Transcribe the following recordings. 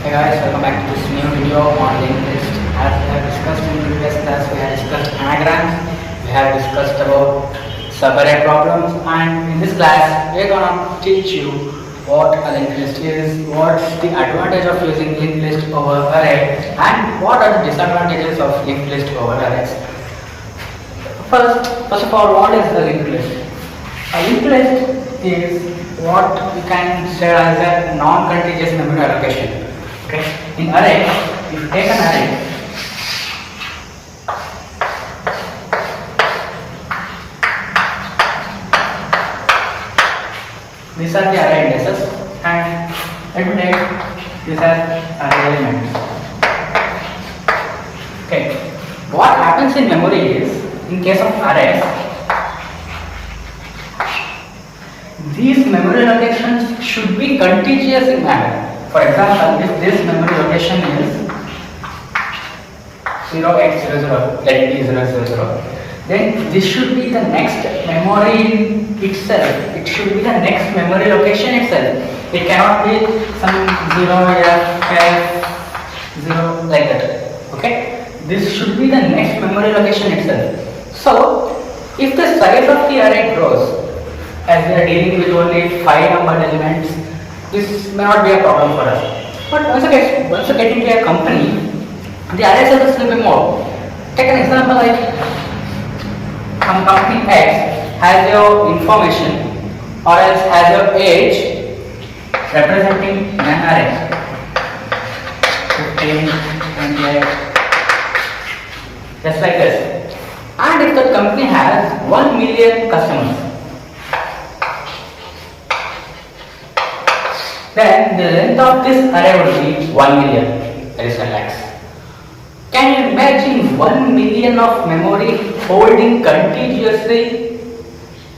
Hey guys, welcome back to this new video on linked list. As we have discussed in previous class, we have discussed anagrams, we have discussed about subarray problems, and in this class, we are gonna teach you what a linked list is, what's the advantage of using linked list over array, and what are the disadvantages of linked list over arrays. First of all, what is a linked list? A linked list is what we can say as a non-contiguous memory allocation. Okay. In array, if you take an array, these are the array indices, and let me take these are array elements. Okay. What happens in memory is, in case of arrays, these memory locations should be contiguous in manner. For example, if this memory location is 0800, let it be 000, then this should be the next memory itself. It should be the next memory location itself. It cannot be some 0 like that. Okay? This should be the next memory location itself. So, if the size of the array grows, as we are dealing with only 5 numbered elements, this may not be a problem for us. But once you get into a company, the array sizes will be more. Take an example like some company X has your information or else has your age representing an array. 15, 28, just like this. And if the company has 1 million customers, then the length of this array would be 1 million, that is 10 lakhs. Can you imagine 1 million of memory holding contiguously?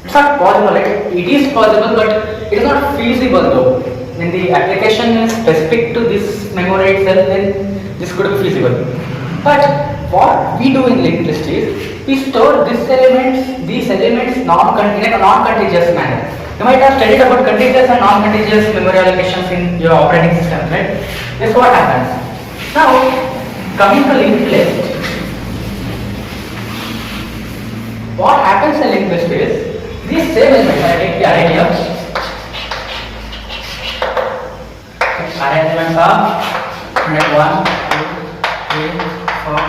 It's not possible. It is possible, but it is not feasible though. When the application is specific to this memory itself, then this could be feasible. But what we do in linked list is, we store these elements in a non-contiguous manner. You might have studied about contiguous and non-contiguous memory allocations in your operating system, right? This is what happens. Now, coming to linked list, what happens in linked list is, these same elements, I take the array here. Array elements are 1, 2, 3, 4,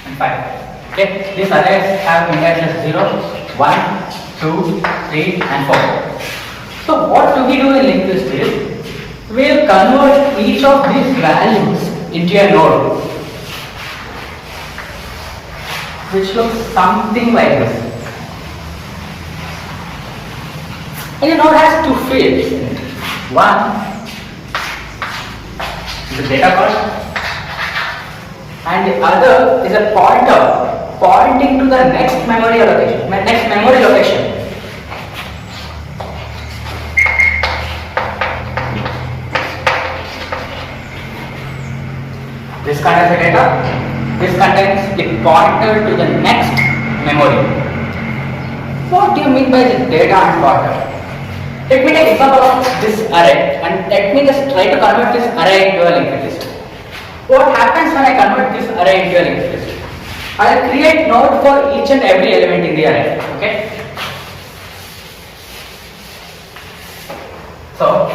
and 5. Okay, these arrays have indexes 0, 1, 2, 3 and 4. So what do we do in linked list is, we will convert each of these values into a node, which looks something like this. And the node has two fields in it. One is the data card, and the other is a pointer pointing to the next memory location. This contains the data, this contains the pointer to the next memory. What do you mean by the data and pointer? Let me take an example of this array and let me just try to convert this array into a linked list. What happens when I convert this array into a linked list? I will create node for each and every element in the array. Okay? So,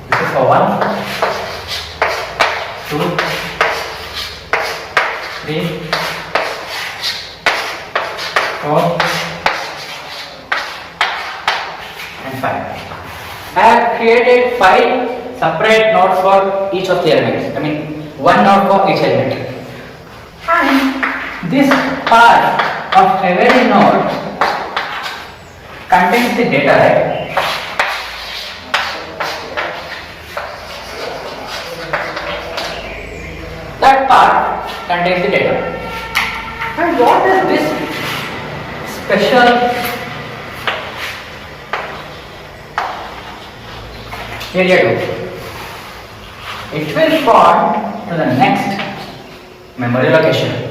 this is for 1, 2, 3, 4, and 5. I have created 5 separate nodes for each of the elements. I mean, 1 node for each element. And this part of every node contains the data, right? That part contains the data. And what is this special area do? It will point to the next memory location.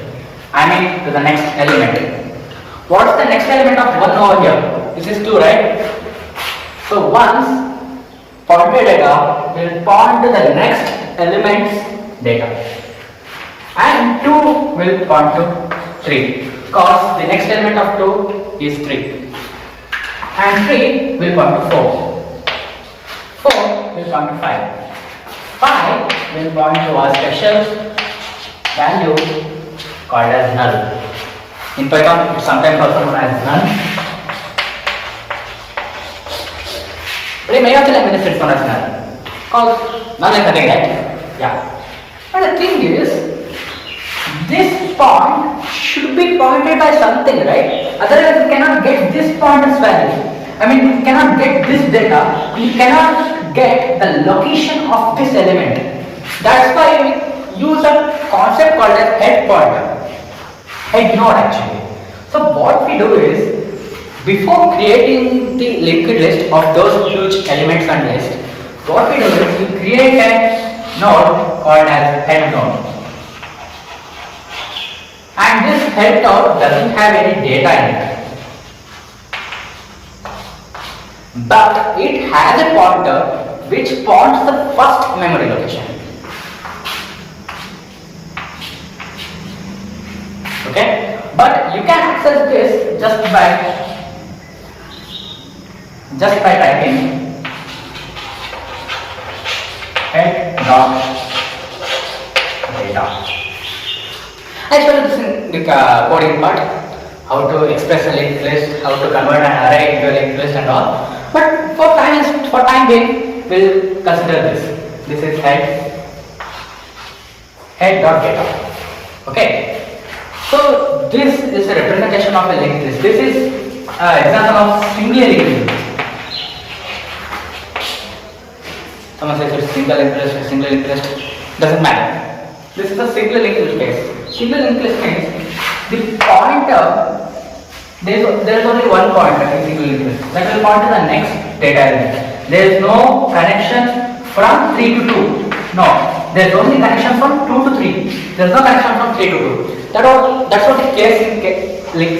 To the next element. What's the next element of 1 over here? This is 2, right? So once pointer data will point to the next element's data, and 2 will point to 3 because the next element of 2 is 3, and 3 will point to 4, 4 will point to 5, 5 will point to a special value called as null. In Python, it's sometimes also known as none. But in many of the languages, it's known as null. Because none is nothing, right? Yeah. But the thing is, this point should be pointed by something, right? Otherwise, you cannot get this pointer's value. I mean, you cannot get this data. You cannot get the location of this element. That's why we use a concept called as head pointer. Head node actually. So what we do is, before creating the linked list of those huge elements and list, what we do is we create a node called as head node. And this head node doesn't have any data in it. But it has a pointer which points the first memory location. Okay, but you can access this just by typing head dot data. I showed this in the coding part, how to express a linked list, how to convert an array into a linked list and all. But for time being, we'll consider this. This is head dot data. Okay. So this is a representation of a linked list. This is an example of single linked list. Someone says it's single linked list or single linked list. Doesn't matter. This is a single linked list case. Single linked list means the pointer, there is only one pointer in single linked list that will point to the next data element. There is no connection from 3 to 2. No, there is only connection from 2 to 3. There is no connection from 3 to 2. That's what the case in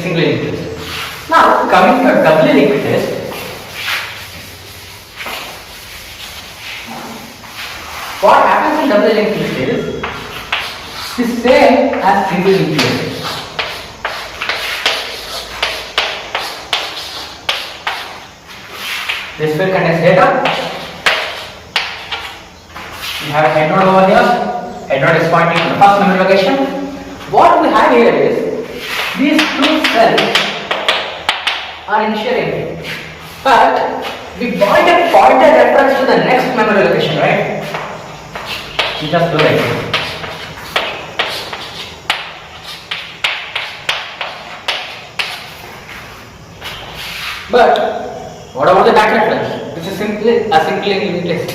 single linked list. Now coming to a doubly linked list. What happens in doubly linked list is the same as single linked list. This will contain data. We have a head node over here. Head node is pointing to the first memory location. What we have here is these two cells are initially, but we want a pointer reference to the next memory location, right? We just do it. But what about the back reference? This is simply a simply linked list.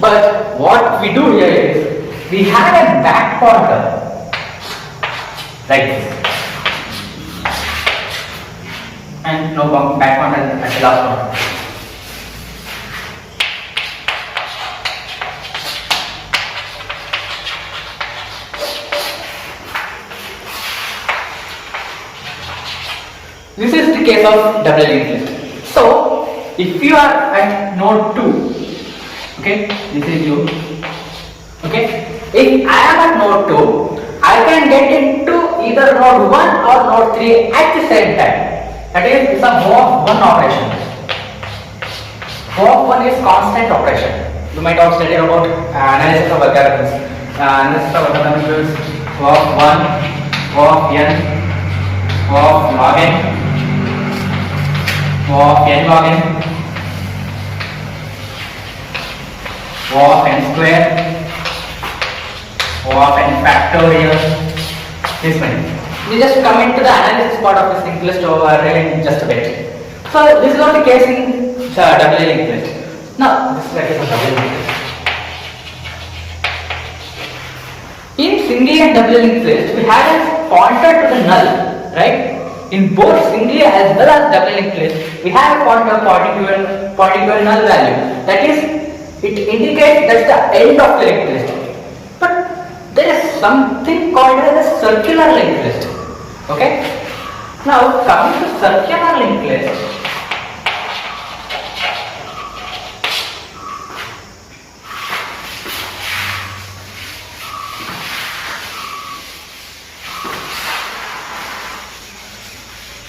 But what we do here is we have a back pointer like this, and no back pointer at the last one. This is the case of double linked list. So, if you are at node 2, okay, this is you, okay, if I am at node 2, I can get into either node 1 or node 3 at the same time. That is, it's a move of one operation. Move of one is constant operation. You might have studied about analysis of algorithms. Analysis of algorithms is move of 1, move of n, move of log n, move of n log n, move of n square, move of n factorial. This many. We just come into the analysis part of the linked list over in just a bit. So this is not the case in double linked list. Now this is the case of double linked list. In single and double linked list, we have a pointer to the null, right? In both single as well as double linked list, we have a pointer pointing to a null value. That is, it indicates that's the end of the linked list. But there is something called as a circular linked list. Okay? Now coming to circular linked list,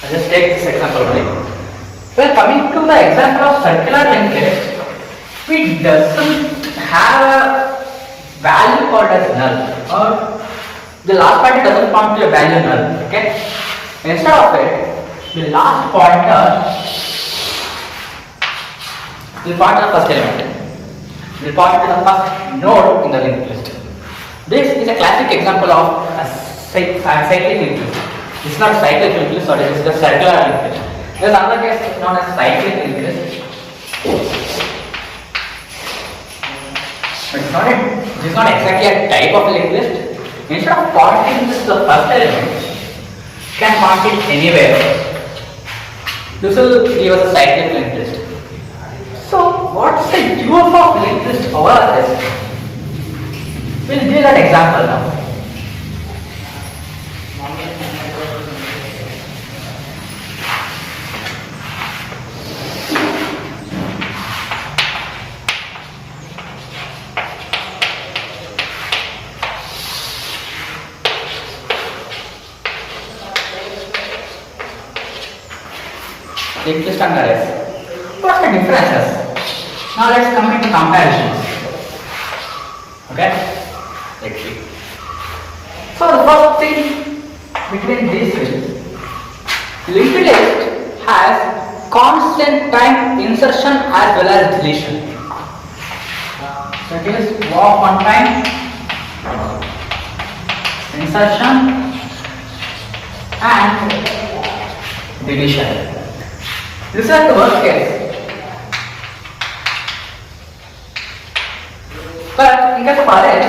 I'll just take this example only. Well, coming to the example of circular linked list, it doesn't have a value called as null, or the last pointer doesn't point to a value null. Okay. Instead of it, the last pointer will point to the first element. Will point to the first node in the linked list. This is a classic example of a cyclic linked list. It's not cyclic linked list, or it is the circular linked list. There's another case known as cyclic linked list. But it is not exactly a type of linked list. Instead of pointing this to the first element, you can point it anywhere. This will give us a cyclic linked list. So, what's the use of linked list over this? We'll give that example now. Linked list and arrays. What's the differences? Now let's come into comparisons. Okay? Let's see. So the first thing between these is linked list has constant time insertion as well as deletion. So it is walk on time, insertion and deletion. This is the worst case. But in case of array,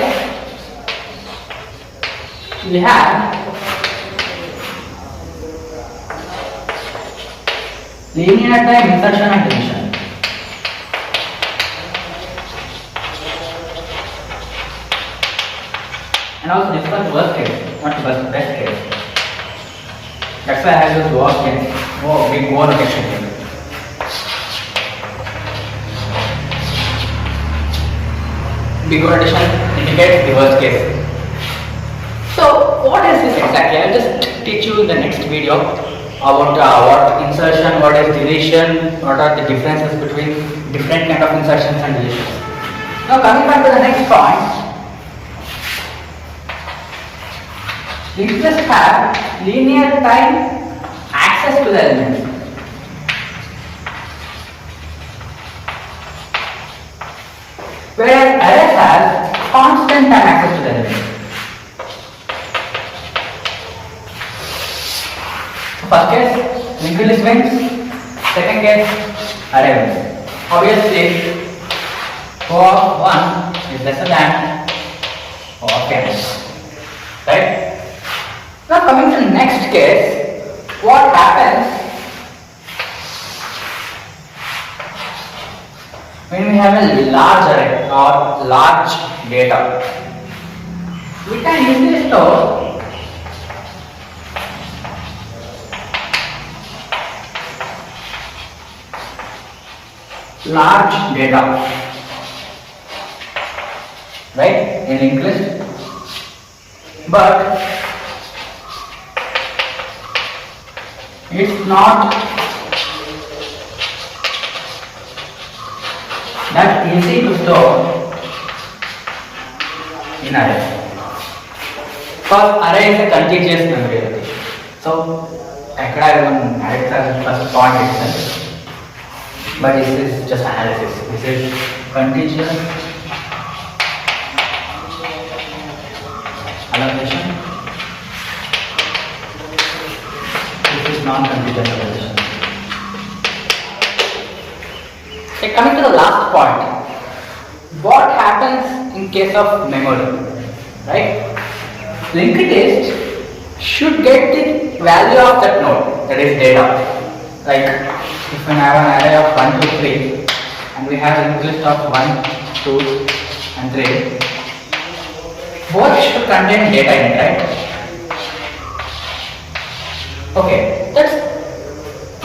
we have linear time insertion and deletion. And also this was worst case, not the best case. That's why I have this worst case. Oh, big O notation here. Big O notation indicates the worst case. So, what is this exactly? I will just teach you in the next video about what insertion, what is deletion, what are the differences between different kind of insertions and deletions. Now, coming back to the next point, linked list have linear time access to the elements. Whereas arrays have constant time access to the elements. First case, linked list wins. Second case, array wins. Obviously, O of 1 is lesser than O of n. Right? Now coming to the next case, what happens when we have a large array or large data? We can easily store large data, right, in linked list, but it's not that easy to store in array. Because array is a contiguous memory. So I could have even added the first point itself. But this is just analysis. This is contiguous allocation. This is non-contiguous allocation. Okay, coming to the last point, what happens in case of memory, right? Linked list should get the value of that node, that is data. Like if we have an array of 1, 2, 3 and we have a linked list of 1, 2 and 3, both should contain data in it, right? Okay, that's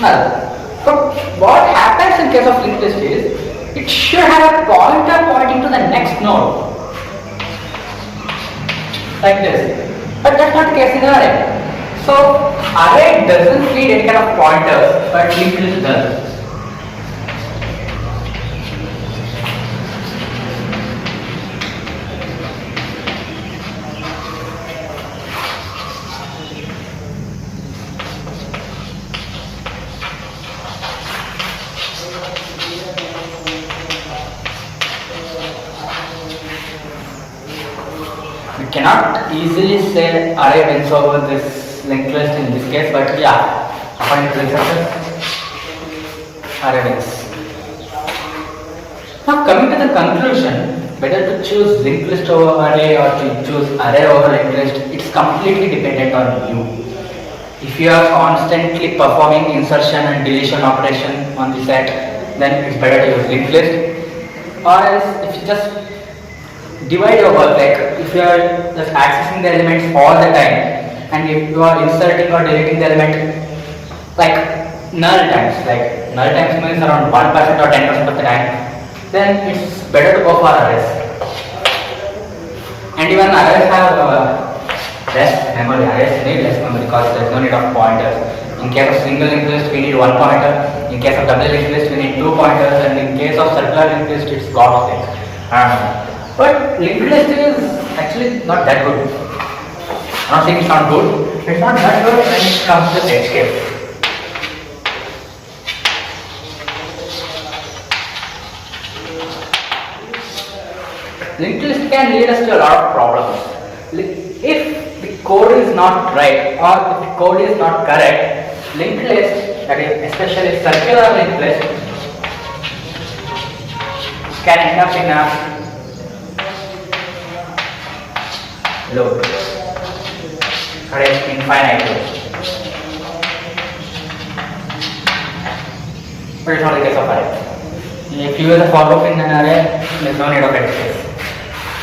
null. But what happens in case of linked list is, it should have a pointer pointing to the next node. Like this. But that's not the case in array. So array doesn't need any kind of pointers, but linked list does. We cannot easily say array wins over this linked list in this case, but yeah, according to researchers, array wins. Now coming to the conclusion, whether to choose linked list over array or to choose array over linked list, it's completely dependent on you. If you are constantly performing insertion and deletion operation on the set, then it's better to use linked list. Or else if you just divide your work, like if you are just accessing the elements all the time and if you are inserting or deleting the element like null times means around 1% or 10% of the time, then it's better to go for arrays. And even arrays have less memory, arrays need less memory because there is no need of pointers. In case of single linked list we need one pointer, in case of double linked list we need two pointers, and in case of circular linked list it's God's thing. But linked list is actually not that good. I'm not saying it's not good, it's not that good when it comes to Netscape. Linked list can lead us to a lot of problems. If the code is not right or if the code is not correct, linked list, that is especially circular linked list, can end up in a loop, correct, infinite loop. But it's not the case of array. If you use a for loop in an array, there is no need of edge case.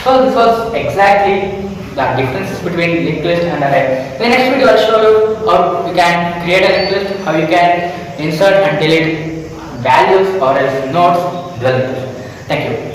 So this was exactly the differences between linked list and array. The next video I will show you how you can create a linked list, how you can insert and delete values or else nodes in the linked list. Thank you.